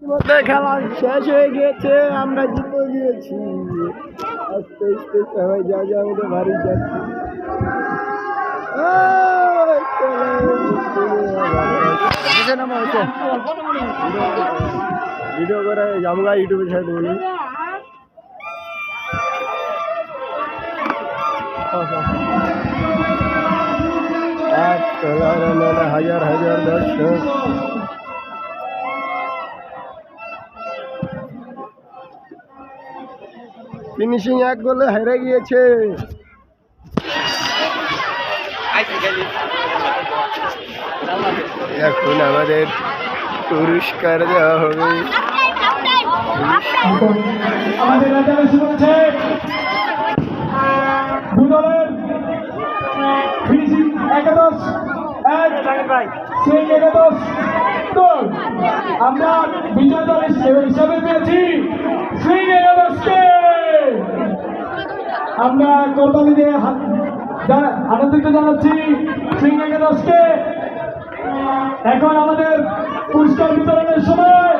মধ্যে খেলা শেষ হয়ে গিয়েছে, আমরা জিতে গিয়েছি। আস্তে আস্তে সবাই যা যা আমাদের বাড়ি যাচ্ছি। ভিডিও করে জামগা ইউটিউবে ছেড়ে দেবো। হাজার হাজার দর্শক ফিনিশিং এক গোলে হেরে গিয়েছে। এখন আমাদের পুরস্কার দেওয়া হবে। আমাদের রাজারা শুরু হচ্ছে দুদলের ফিনিশিং একাদশ সেই একাদশ গোল আমরা বিজয় দল হিসাবে পেয়েছি শ্রী একাদশকে। আমরা করতালি দিয়ে আনন্দিত জানাচ্ছি শ্রী একাদশকে। এখন আমাদের পুরস্কার বিতরণের সময়।